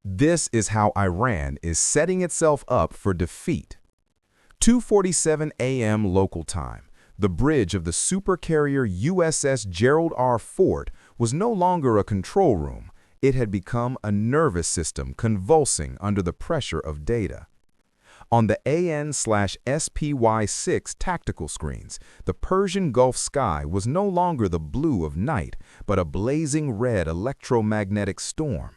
This is how Iran is setting itself up for defeat. 2:47 a.m. local time. The bridge of the supercarrier USS Gerald R. Ford was no longer a control room. It had become a nervous system convulsing under the pressure of data. On the AN/SPY-6 tactical screens, the Persian Gulf sky was no longer the blue of night, but a blazing red electromagnetic storm.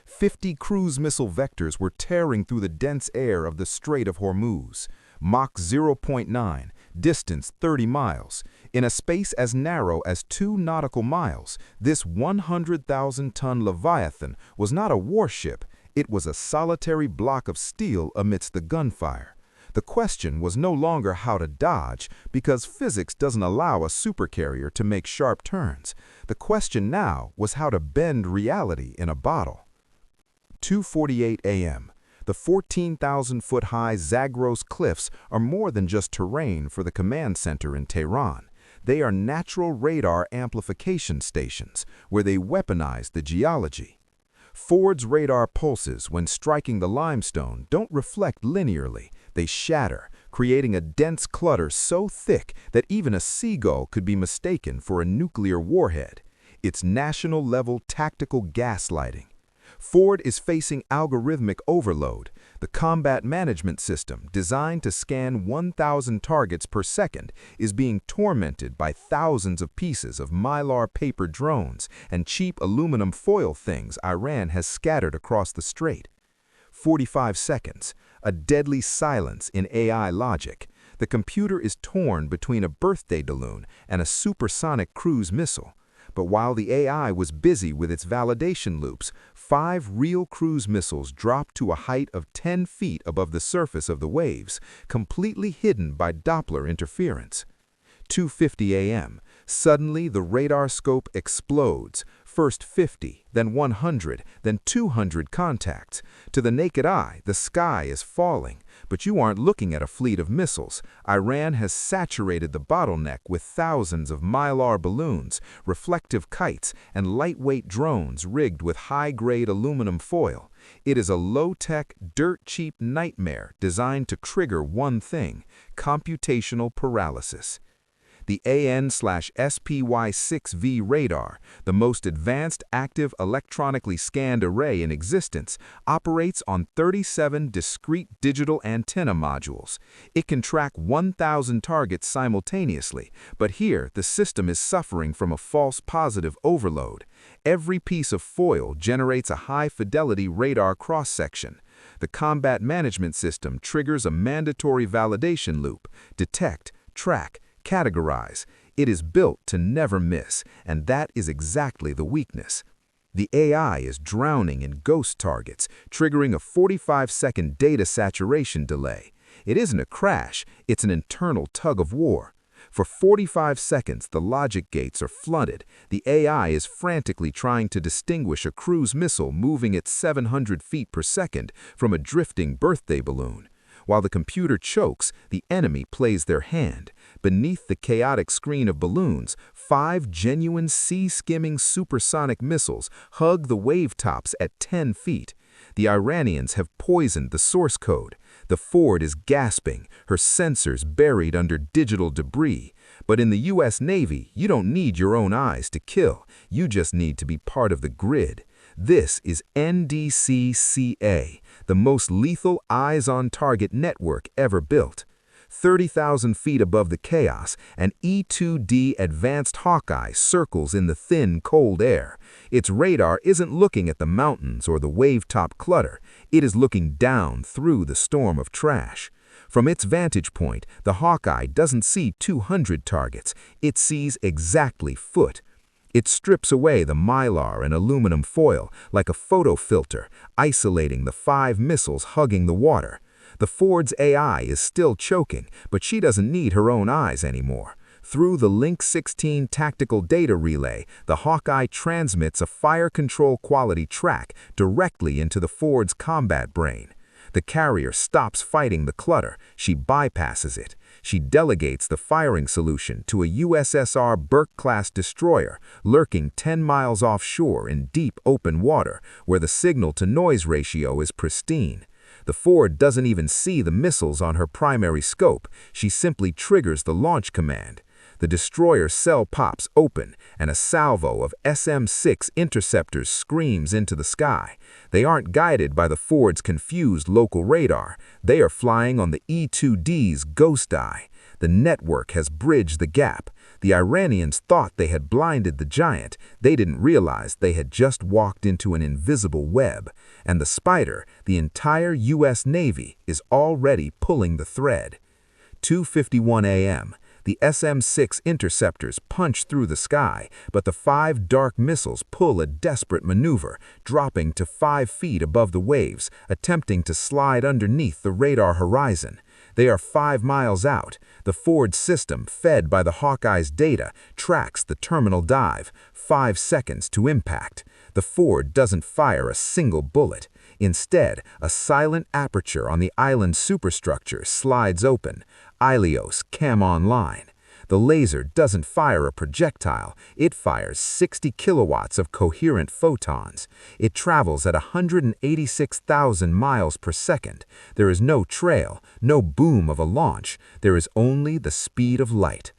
50 cruise missile vectors were tearing through the dense air of the Strait of Hormuz. Mach 0.9, distance 30 miles. In a space as narrow as 2 nautical miles, this 100,000-ton Leviathan was not a warship. It was a solitary block of steel amidst the gunfire. The question was no longer how to dodge, because physics doesn't allow a supercarrier to make sharp turns. The question now was how to bend reality in a bottle. 2:48 a.m. The 14,000-foot-high Zagros cliffs are more than just terrain for the command center in Tehran. They are natural radar amplification stations, where they weaponize the geology. Ford's radar pulses, when striking the limestone, don't reflect linearly. They shatter, creating a dense clutter so thick that even a seagull could be mistaken for a nuclear warhead. It's national-level tactical gaslighting. Ford is facing algorithmic overload. The combat management system, designed to scan 1,000 targets per second, is being tormented by thousands of pieces of Mylar paper drones and cheap aluminum foil things Iran has scattered across the strait. 45 seconds, a deadly silence in AI logic. The computer is torn between a birthday balloon and a supersonic cruise missile. But while the AI was busy with its validation loops, 5 real cruise missiles dropped to a height of 10 feet above the surface of the waves, completely hidden by Doppler interference. 2:50 a.m. Suddenly, the radar scope explodes. First 50, then 100, then 200 contacts. To the naked eye, the sky is falling. But you aren't looking at a fleet of missiles. Iran has saturated the bottleneck with thousands of Mylar balloons, reflective kites, and lightweight drones rigged with high-grade aluminum foil. It is a low-tech, dirt-cheap nightmare designed to trigger one thing: computational paralysis. The AN/SPY-6V radar, the most advanced active electronically scanned array in existence, operates on 37 discrete digital antenna modules. It can track 1,000 targets simultaneously, but here the system is suffering from a false positive overload. Every piece of foil generates a high-fidelity radar cross-section. The combat management system triggers a mandatory validation loop: detect, track, categorize. It is built to never miss, and that is exactly the weakness. The AI is drowning in ghost targets, triggering a 45-second data saturation delay. It isn't a crash, it's an internal tug-of-war. For 45 seconds, the logic gates are flooded. The AI is frantically trying to distinguish a cruise missile moving at 700 feet per second from a drifting birthday balloon. While the computer chokes, the enemy plays their hand. Beneath the chaotic screen of balloons, 5 genuine sea-skimming supersonic missiles hug the wave tops at 10 feet. The Iranians have poisoned the source code. The Ford is gasping, her sensors buried under digital debris. But in the U.S. Navy, you don't need your own eyes to kill. You just need to be part of the grid. This is NIFC-CA, the most lethal eyes-on-target network ever built. 30,000 feet above the chaos, an E-2D Advanced Hawkeye circles in the thin, cold air. Its radar isn't looking at the mountains or the wave-top clutter. It is looking down through the storm of trash. From its vantage point, the Hawkeye doesn't see 200 targets. It sees exactly foot. It strips away the Mylar and aluminum foil like a photo filter, isolating the 5 missiles hugging the water. The Ford's AI is still choking, but she doesn't need her own eyes anymore. Through the Link 16 tactical data relay, the Hawkeye transmits a fire control quality track directly into the Ford's combat brain. The carrier stops fighting the clutter. She bypasses it. She delegates the firing solution to a USSR Burke-class destroyer lurking 10 miles offshore in deep open water where the signal-to-noise ratio is pristine. The Ford doesn't even see the missiles on her primary scope. She simply triggers the launch command. The destroyer's cell pops open, and a salvo of SM-6 interceptors screams into the sky. They aren't guided by the Ford's confused local radar. They are flying on the E-2D's ghost eye. The network has bridged the gap. The Iranians thought they had blinded the giant. They didn't realize they had just walked into an invisible web. And the Spider, the entire U.S. Navy, is already pulling the thread. 2:51 a.m. The SM-6 interceptors punch through the sky, but the 5 dark missiles pull a desperate maneuver, dropping to 5 feet above the waves, attempting to slide underneath the radar horizon. They are 5 miles out. The Ford system, fed by the Hawkeye's data, tracks the terminal dive, 5 seconds to impact. The Ford doesn't fire a single bullet. Instead, a silent aperture on the island's superstructure slides open. HELIOS cam online. The laser doesn't fire a projectile. It fires 60 kilowatts of coherent photons. It travels at 186,000 miles per second. There is no trail, no boom of a launch. There is only the speed of light.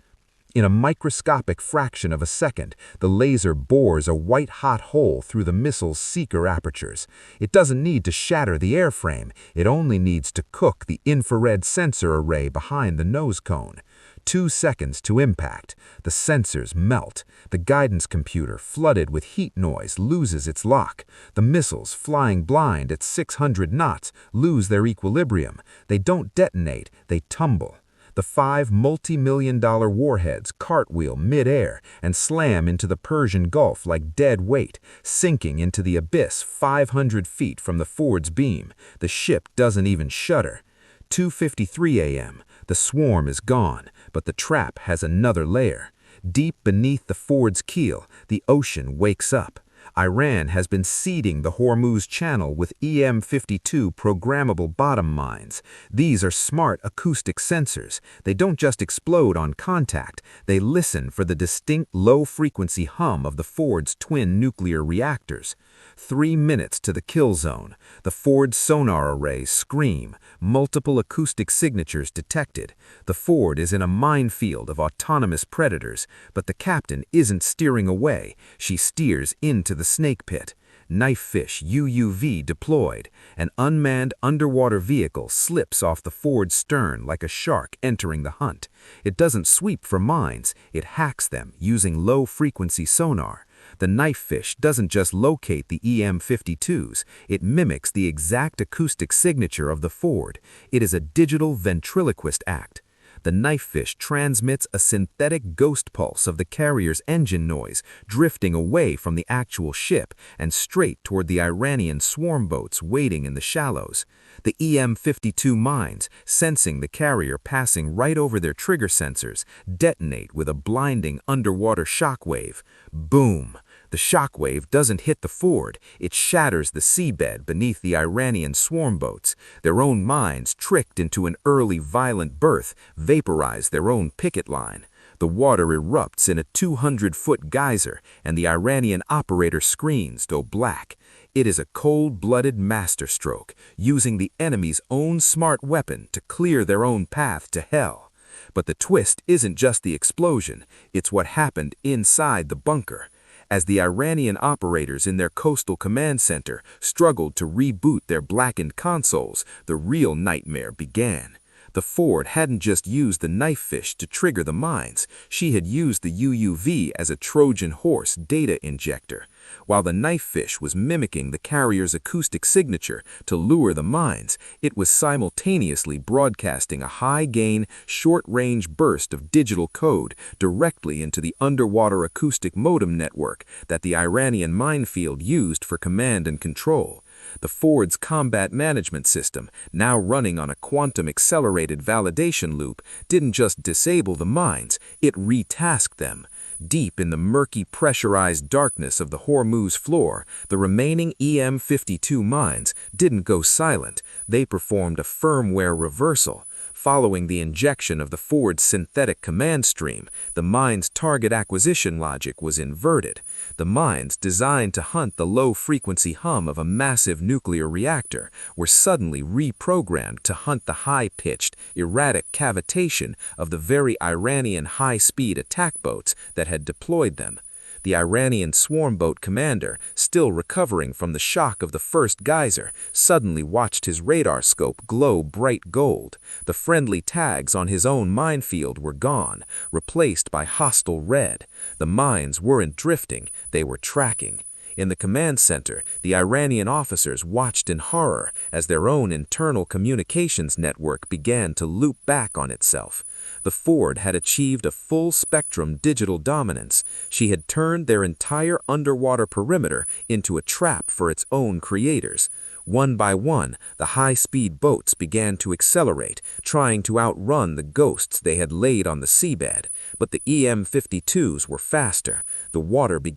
In a microscopic fraction of a second, the laser bores a white-hot hole through the missile's seeker apertures. It doesn't need to shatter the airframe. It only needs to cook the infrared sensor array behind the nose cone. 2 seconds to impact. The sensors melt. The guidance computer, flooded with heat noise, loses its lock. The missiles, flying blind at 600 knots, lose their equilibrium. They don't detonate, they tumble. The 5 multi-million-dollar warheads cartwheel mid-air and slam into the Persian Gulf like dead weight, sinking into the abyss 500 feet from the Ford's beam. The ship doesn't even shudder. 2:53 a.m. The swarm is gone, but the trap has another layer. Deep beneath the Ford's keel, the ocean wakes up. Iran has been seeding the Hormuz Channel with EM-52 programmable bottom mines. These are smart acoustic sensors. They don't just explode on contact. They listen for the distinct low-frequency hum of the Ford's twin nuclear reactors. 3 minutes to the kill zone. The Ford sonar arrays scream. Multiple acoustic signatures detected. The Ford is in a minefield of autonomous predators, but the captain isn't steering away. She steers into the snake pit. Knife fish UUV deployed. An unmanned underwater vehicle slips off the Ford's stern like a shark entering the hunt. It doesn't sweep for mines. It hacks them using low-frequency sonar. The knife fish doesn't just locate the EM-52s, it mimics the exact acoustic signature of the Ford. It is a digital ventriloquist act. The knife fish transmits a synthetic ghost pulse of the carrier's engine noise, drifting away from the actual ship and straight toward the Iranian swarm boats waiting in the shallows. The EM-52 mines, sensing the carrier passing right over their trigger sensors, detonate with a blinding underwater shockwave. Boom! The shockwave doesn't hit the Ford, it shatters the seabed beneath the Iranian swarm boats. Their own mines, tricked into an early violent birth, vaporize their own picket line. The water erupts in a 200-foot geyser, and the Iranian operator screams, though black. It is a cold-blooded masterstroke, using the enemy's own smart weapon to clear their own path to hell. But the twist isn't just the explosion, it's what happened inside the bunker. As the Iranian operators in their coastal command center struggled to reboot their blackened consoles, the real nightmare began. The Ford hadn't just used the knife fish to trigger the mines, she had used the UUV as a Trojan horse data injector. While the knife fish was mimicking the carrier's acoustic signature to lure the mines, it was simultaneously broadcasting a high-gain, short-range burst of digital code directly into the underwater acoustic modem network that the Iranian minefield used for command and control. The Ford's combat management system, now running on a quantum-accelerated validation loop, didn't just disable the mines, it retasked them. Deep in the murky, pressurized darkness of the Hormuz floor, the remaining EM-52 mines didn't go silent. They performed a firmware reversal. Following the injection of the Ford's synthetic command stream, the mine's target acquisition logic was inverted. The mines, designed to hunt the low-frequency hum of a massive nuclear reactor, were suddenly reprogrammed to hunt the high-pitched, erratic cavitation of the very Iranian high-speed attack boats that had deployed them. The Iranian swarm boat commander, still recovering from the shock of the first geyser, suddenly watched his radar scope glow bright gold. The friendly tags on his own minefield were gone, replaced by hostile red. The mines weren't drifting, they were tracking. In the command center, the Iranian officers watched in horror as their own internal communications network began to loop back on itself. The Ford had achieved a full-spectrum digital dominance. She had turned their entire underwater perimeter into a trap for its own creators. One by one, the high-speed boats began to accelerate, trying to outrun the ghosts they had laid on the seabed. But the EM-52s were faster. The water began